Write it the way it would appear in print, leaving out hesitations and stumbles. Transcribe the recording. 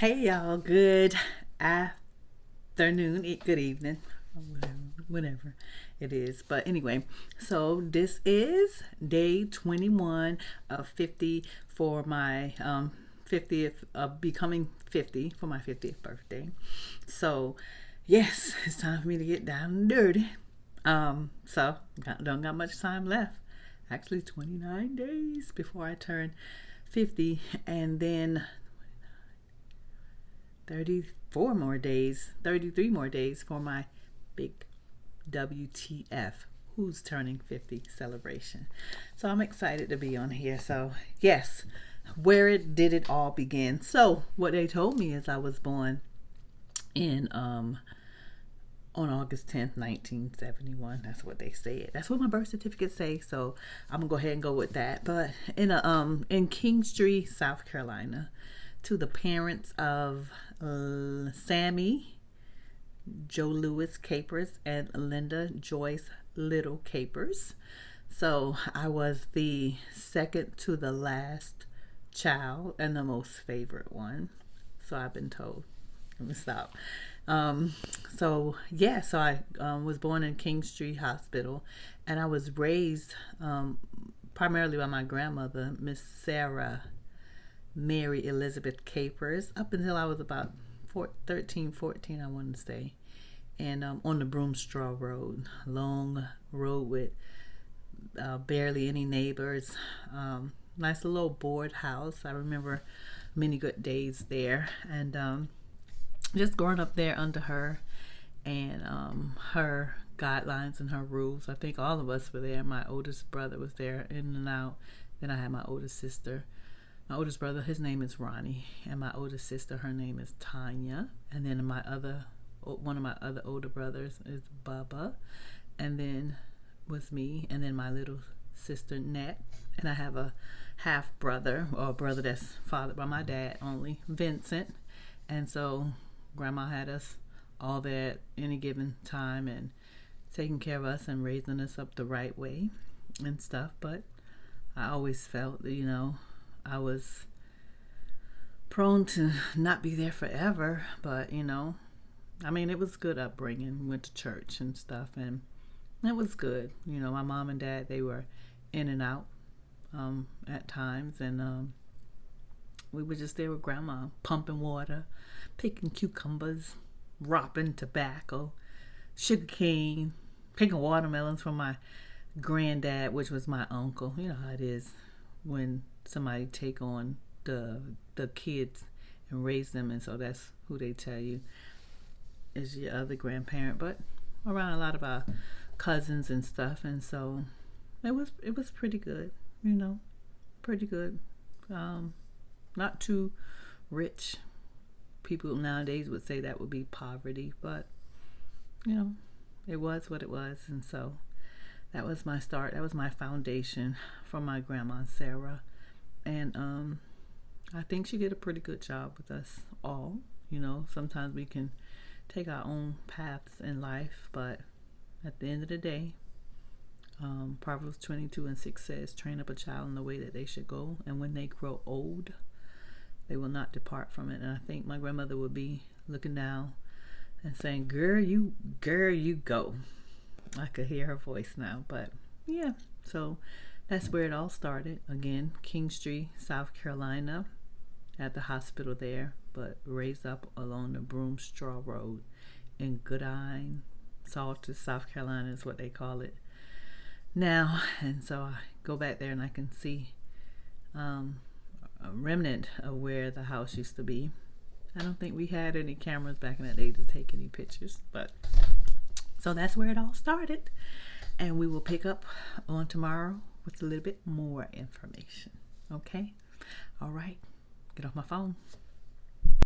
Hey y'all, good afternoon, good evening, whatever it is. But anyway, so this is day 21 of 50 for my 50th, becoming 50 for my 50th birthday. So, yes, it's time for me to get down and dirty. Don't got much time left. Actually, 29 days before I turn 50, and then 34 more days, 33 more days for my big WTF, who's turning 50 celebration. So I'm excited to be on here. So, yes, did it all begin? So, what they told me is I was born in on August 10th, 1971. That's what they said. That's what my birth certificate say. So I'm gonna go ahead and go with that. But in Kingstree, South Carolina, to the parents of Sammy Joe Lewis Capers and Linda Joyce Little Capers. So I was the second to the last child and the most favorite one. So I've been told. Let me stop. Um, so I was born in Kingstree Hospital, and I was raised primarily by my grandmother, Miss Sarah Mary Elizabeth Capers, up until I was about 13, 14, I want to say. And on the Broomstraw Road, long road with barely any neighbors. Nice little board house. I remember many good days there. And just growing up there under her and her guidelines and her rules. I think all of us were there. My oldest brother was there in and out. Then I had my oldest sister. My oldest brother, his name is Ronnie, and my oldest sister, her name is Tanya. And then one of my other older brothers is Bubba, and then was me, and then my little sister Nat, and I have a half brother, or a brother that's fathered by my dad only, Vincent. And so Grandma had us all there at any given time and taking care of us and raising us up the right way and stuff. But I always felt that, I was prone to not be there forever, but it was good upbringing. We went to church and stuff, and it was good. My mom and dad, they were in and out at times, and we were just there with Grandma, pumping water, picking cucumbers, ropping tobacco, sugar cane, picking watermelons from my granddad, which was my uncle. You know how it is when somebody take on the kids and raise them, and so that's who they tell you is your other grandparent. But around a lot of our cousins and stuff, and so it was pretty good, pretty good. Not too rich. People nowadays would say that would be poverty, but it was what it was. And so that was my start. That was my foundation from my grandma Sarah. And I think she did a pretty good job with us all. Sometimes we can take our own paths in life, but at the end of the day, Proverbs 22:6 says, train up a child in the way that they should go, and when they grow old, they will not depart from it. And I think my grandmother would be looking down and saying, girl, you go. I could hear her voice now. But yeah, so that's where it all started. Again, Kingstree, South Carolina, at the hospital there, but raised up along the Broomstraw Road in Goodine, Salter, South Carolina is what they call it now. And so I go back there and I can see a remnant of where the house used to be. I don't think we had any cameras back in that day to take any pictures, but so that's where it all started. And we will pick up on tomorrow with a little bit more information. Okay? All right. Get off my phone.